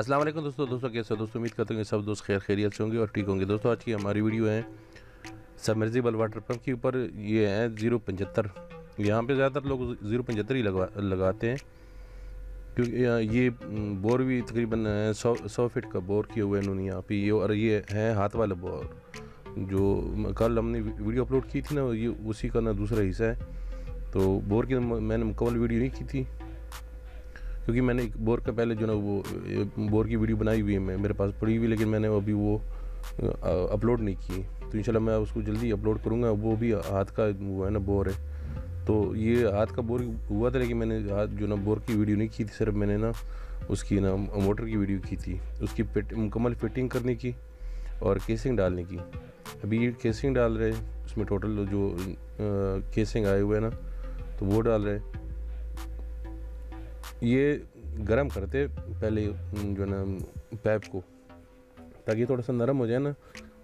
अस्सलाम वालेकुम दोस्तों कैसे हो दोस्तों। उम्मीद करते हैं कि सब दोस्त खैरियत से होंगे और ठीक होंगे। दोस्तों आज की हमारी वीडियो है सबमर्सिबल वाटर पंप के ऊपर। ये है 075। यहाँ पे ज़्यादातर लोग 075 ही लगाते हैं, क्योंकि ये बोर भी तकरीबन 100 फीट का बोर किया हुआ है इन्होंने यहाँ पे। ये और ये है हाथ वाला बोर जो कल हमने वीडियो अपलोड की थी ना, ये उसी का ना दूसरा हिस्सा है। तो बोर की मैंने मुकम्मल वीडियो नहीं की थी, क्योंकि मैंने एक बोर का पहले जो ना वो बोर की वीडियो बनाई हुई है, मेरे पास पड़ी हुई, लेकिन मैंने अभी वो अपलोड नहीं की। तो इंशाल्लाह मैं उसको जल्दी अपलोड करूँगा। वो भी हाथ का वो है ना बोर है, तो ये हाथ का बोर हुआ था, लेकिन मैंने हाथ जो ना बोर की वीडियो नहीं की थी, सिर्फ मैंने ना उसकी ना मोटर की वीडियो की थी, उसकी मुकम्मल फिटिंग करने की और केसिंग डालने की। अभी ये केसिंग डाल रहे हैं, उसमें टोटल जो केसिंग आए हुए हैं ना, तो वो डाल रहे हैं। ये गरम करते पहले जो ना पैप को, ताकि थोड़ा सा नरम हो जाए ना,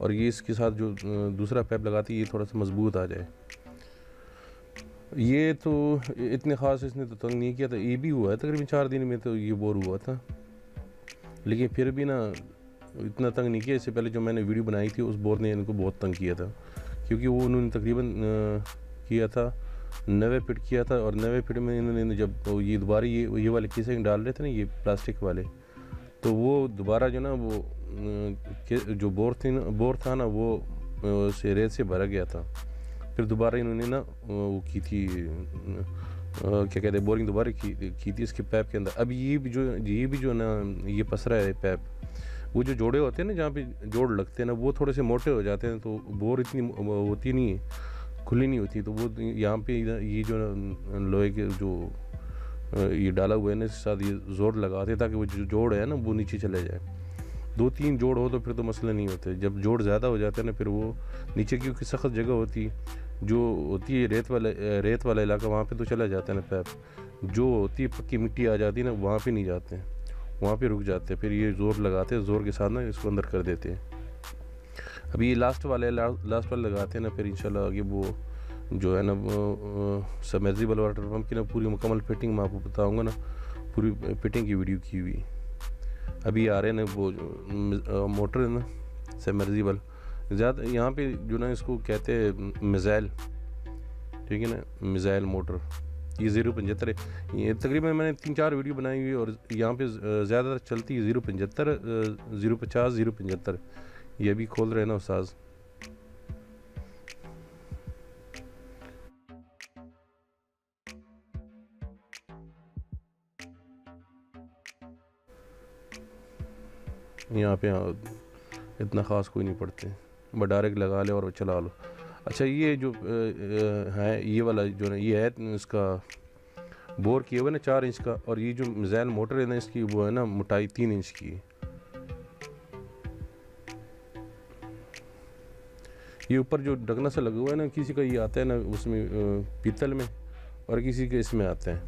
और ये इसके साथ जो दूसरा पैप लगाती है ये थोड़ा सा मजबूत आ जाए। ये तो इतने ख़ास इसने तो तंग नहीं किया था। ये भी हुआ है तकरीबन 4 दिन में, तो ये बोर हुआ था, लेकिन फिर भी ना इतना तंग नहीं किया। इससे पहले जो मैंने वीडियो बनाई थी उस बोर ने इनको बहुत तंग किया था, क्योंकि वो उन्होंने तकरीबन किया था 90 फीट किया था, और 90 फीट में इन्होंने जब ये दोबारा ये वाले केसिंग डाल रहे थे ना, ये प्लास्टिक वाले, तो वो दोबारा जो ना वो जो बोर था ना वो से रेत से भरा गया था। फिर दोबारा इन्होंने ना वो की थी क्या कहते हैं, बोरिंग दोबारा की थी इसके पैप के अंदर। अब ये भी जो ना ये पसरा है पैप, वो जो जोड़े होते हैं ना, जहाँ पे जोड़ लगते हैं ना, वो थोड़े से मोटे हो जाते हैं, तो बोर इतनी होती नहीं है, खुली नहीं होती। तो वो यहाँ पे ये जो लोहे के जो ये डाला हुआ है ना, इसके साथ ये जोड़ लगाते, ताकि वो जो जोड़ है ना वो नीचे चले जाए। 2-3 जोड़ हो तो फिर तो मसला नहीं होते। जब जोड़ ज़्यादा हो जाते हैं ना, फिर वो नीचे, क्योंकि सख्त जगह होती जो होती है रेत वाला इलाका, वहाँ पे तो चला जाता है ना पैप। जो होती है पक्की मिट्टी आ जाती है ना, वहाँ पे नहीं जाते हैं, वहाँ पे रुक जाते हैं। फिर ये ज़ोर लगाते हैं, ज़ोर के साथ ना इसको अंदर कर देते हैं। अभी ये लास्ट वाले लगाते हैं ना, फिर इंशाल्लाह आगे वो जो है ना सबमर्सिबल वाटर पंप की ना पूरी मुकम्मल फिटिंग मैं आपको बताऊँगा ना, पूरी फिटिंग की वीडियो की हुई। अभी आ रहे हैं ना वो जो मोटर है ना सबमर्सिबल, ज़्यादा यहाँ पे जो ना इसको कहते हैं मिज़ाइल, ठीक है ना, मिज़ाइल मोटर। ये 075 है। ये तकरीबन मैंने 3-4 वीडियो बनाई हुई, और यहाँ पे ज़्यादातर चलती है 075, 050, 075। ये अभी खोल रहे हैं ना उस्ताद। यहाँ पे इतना ख़ास कोई नहीं पड़ते, बस डायरेक्ट लगा ले और चला लो। अच्छा, ये जो है ये वाला जो ना ये है इसका बोर किया हुआ है ना 4 इंच का, और ये जो मिज़ाइल मोटर है ना इसकी वो है ना मोटाई 3 इंच की। ये ऊपर जो ढकना सा लगा हुआ है ना, किसी का ये आता है ना उसमें पीतल में, और किसी के इसमें आता है।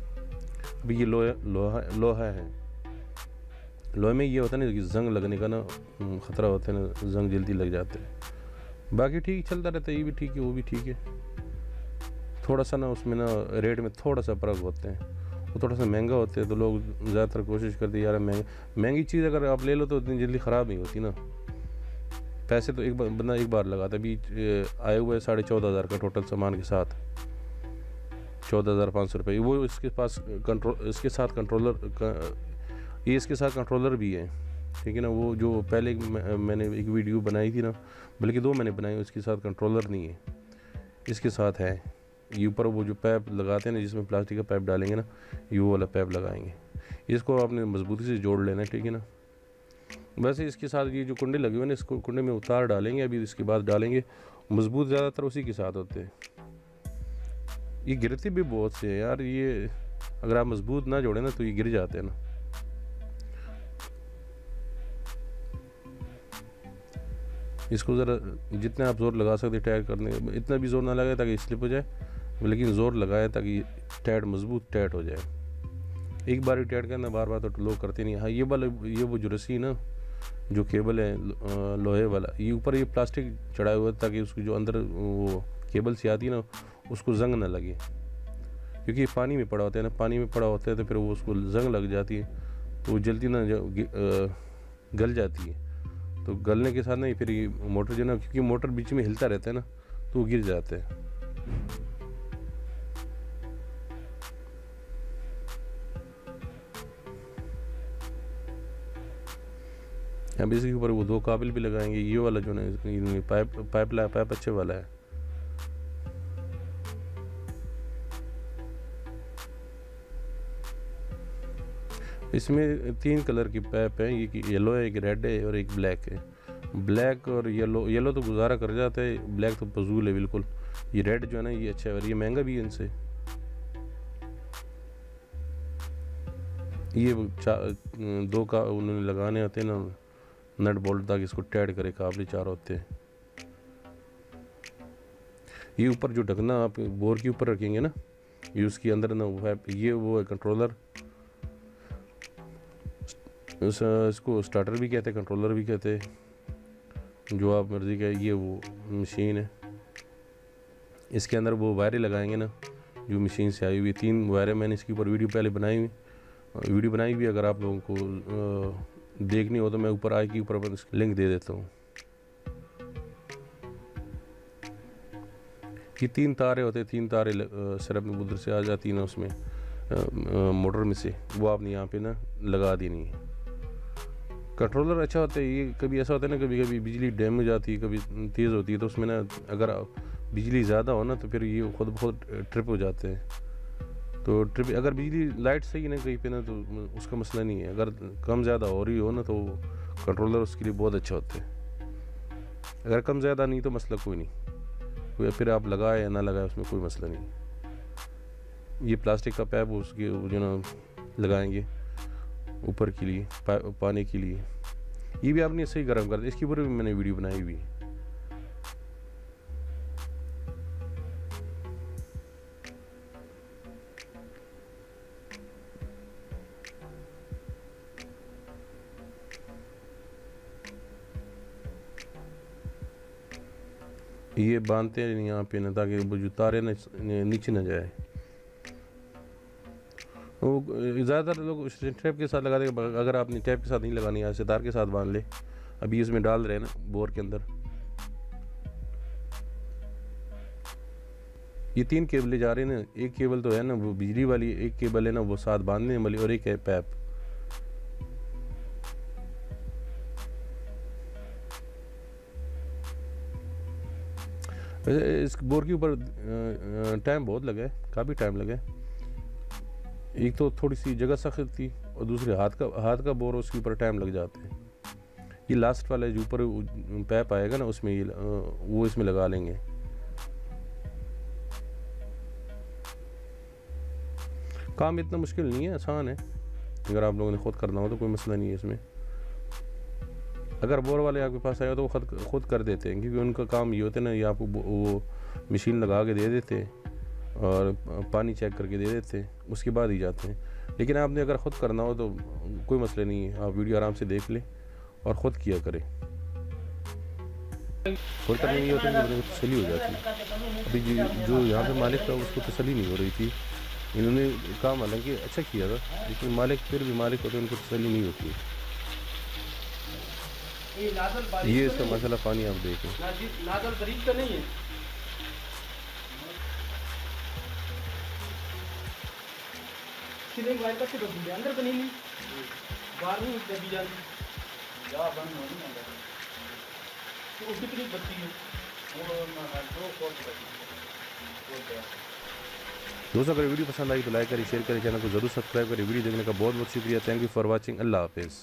अभी ये लोहा है। लोहे में ये होता है ना कि जंग लगने का ना ख़तरा होता है ना, जंग जल्दी लग जाते हैं। बाकी ठीक चलता रहता है, ये भी ठीक है वो भी ठीक है। थोड़ा सा ना उसमें ना रेट में थोड़ा सा फ़र्क होते हैं, वो थोड़ा सा महंगा होते हैं, तो लोग ज़्यादातर कोशिश करते हैं यार महंगी चीज़ अगर आप ले लो तो इतनी जल्दी ख़राब नहीं होती ना। पैसे तो बंदा एक बार लगाता है। अभी आए हुए 14,500 का टोटल सामान के साथ 14,500 रुपये। वो इसके साथ कंट्रोलर भी है, ठीक है ना। वो जो पहले मैंने एक वीडियो बनाई थी ना, बल्कि 2 मैंने बनाई, उसके साथ कंट्रोलर नहीं है, इसके साथ है। ये ऊपर वो जो पैप लगाते हैं ना, जिसमें प्लास्टिक का पैप डालेंगे ना, ये वो वाला पैप लगाएंगे। इसको आपने मजबूती से जोड़ लेना है, ठीक है ना। वैसे इसके साथ ये जो कुंडे लगे हुए हैं ना, इसको कुंडे में उतार डालेंगे, अभी इसके बाद डालेंगे। मजबूत ज़्यादातर उसी के साथ होते हैं। ये गिरते भी बहुत से हैं यार, ये अगर आप मजबूत ना जोड़े ना तो ये गिर जाते हैं ना। इसको ज़रा जितना आप ज़ोर लगा सकते टाइट करने, इतना भी ज़ोर ना लगाए ताकि स्लिप हो जाए, लेकिन ज़ोर लगाए ताकि टाइट मजबूत टाइट हो जाए। एक बार ही टाइट करना, बार बार तो लोग करते नहीं। हाँ, ये वो जो रस्सी ना, जो केबल है लोहे वाला, ये ऊपर ये प्लास्टिक चढ़ाया हुआ है, ताकि उसकी जो अंदर वो केबल से आती है ना, उसको जंग ना लगे, क्योंकि ये पानी में पड़ा होता है ना, पानी में पड़ा होता है तो फिर वो उसको जंग लग जाती है, तो जल्दी ना गल जाती है। तो गलने के साथ ना फिर ये मोटर जो ना, क्योंकि मोटर बीच में हिलता रहता है ना, तो वो गिर जाता है। अब इसके ऊपर वो 2 काबिल भी लगाएंगे। ये वाला जो ना पाइप अच्छे वाला है। इसमें 3 कलर की पाइप है, एक येलो है, एक रेड है और एक ब्लैक है। ब्लैक और येलो तो गुजारा कर जाता है, ब्लैक तो फजूल है बिल्कुल। ये रेड जो है ना ये अच्छा है और ये महंगा भी है इनसे। ये 2 का उन्होंने लगाने होते हैं ना नट बोल्ट, ताकि इसको टाइट करे, काबले 4 होते हैं। ये ऊपर जो ढकना आप बोर के ऊपर रखेंगे ना, ये उसके अंदर ना वो है, ये वो है कंट्रोलर। इसको स्टार्टर भी कहते हैं, कंट्रोलर भी कहते हैं, जो आप मर्ज़ी का। ये वो मशीन है, इसके अंदर वो वायरें लगाएंगे ना जो मशीन से आई हुई। 3 वायरें मैंने इसके ऊपर वीडियो पहले वीडियो बनाई हुई। अगर आप लोगों को देखनी हो तो मैं ऊपर आई के ऊपर लिंक दे देता हूँ। ये 3 तारे होते हैं, 3 तारे सिर्फ उधर से आ जाती है ना उसमें मोटर में से, वो आपने यहाँ पे ना लगा देनी है। कंट्रोलर अच्छा होता है। ये कभी ऐसा होता है ना, कभी कभी बिजली डैम हो जाती है, कभी तेज़ होती है, तो उसमें ना अगर बिजली ज़्यादा हो ना तो फिर ये खुद बहुत ट्रिप हो जाते हैं। तो ट्रिप, अगर बिजली लाइट सही ना कहीं पे ना तो उसका मसला नहीं है। अगर कम ज़्यादा हो रही हो ना तो कंट्रोलर उसके लिए बहुत अच्छा होता है। अगर कम ज़्यादा नहीं तो मसला कोई नहीं, फिर आप लगाए या ना लगाए उसमें कोई मसला नहीं। ये प्लास्टिक का पाइप उसके जो ना लगाएंगे ऊपर के लिए, पानी के लिए। ये भी आपने सही गर्म कर दिया, इसके ऊपर भी मैंने वीडियो बनाई हुई। ये बांधते हैं यहाँ पे ना, ताकि वो जो तारे ना नीचे ना जाए। वो ज़्यादातर लोग टेप के साथ लगा देंगे। अगर आपने टेप के साथ नहीं लगानी है, ऐसे तार के साथ बांध ले। अभी इसमें डाल रहे हैं ना बोर के अंदर। ये 3 केबलें जा रही है ना, एक केबल तो है ना वो बिजली वाली, एक केबल है ना वो साथ बांधने वाली, और एक है पैप। वैसे इस बोर के ऊपर टाइम बहुत लगा है, काफ़ी टाइम लगा है। एक तो थोड़ी सी जगह सख्त थी, और दूसरे हाथ का बोर, उसके ऊपर टाइम लग जाते हैं। ये लास्ट वाला जो ऊपर पैप आएगा ना उसमें ये वो इसमें लगा लेंगे। काम इतना मुश्किल नहीं है, आसान है। अगर आप लोगों ने खुद करना हो तो कोई मसला नहीं है इसमें। अगर बोर वाले आपके पास आए तो वो खुद कर देते हैं, क्योंकि उनका काम ये होता है ना, ये आपको वो मशीन लगा के दे देते हैं और पानी चेक करके दे देते हैं, उसके बाद ही जाते हैं। लेकिन आपने अगर ख़ुद करना हो तो कोई मसला नहीं है, आप वीडियो आराम से देख लें और ख़ुद किया करें। खुद करने नहीं होता है, तसली हो जाती है। अभी जो यहाँ पे मालिक था उसको तसली नहीं हो रही थी। इन्होंने काम हालांकि अच्छा किया था, लेकिन मालिक फिर भी मालिक होते उनको तसली नहीं होती है। ये इसका मसाला पानी आप देखें, नहीं है। अंदर बनी नहीं, बाहर नहीं दबी जाती, बंद हो नहीं। तो कितनी बत्ती है दोस्तों। अगर वीडियो पसंद आई तो लाइक करें, शेयर करें, चैनल को जरूर सब्सक्राइब करें। वीडियो देखने का बहुत बहुत शुक्रिया। Thank you for watching. अल्लाह हाफिज़।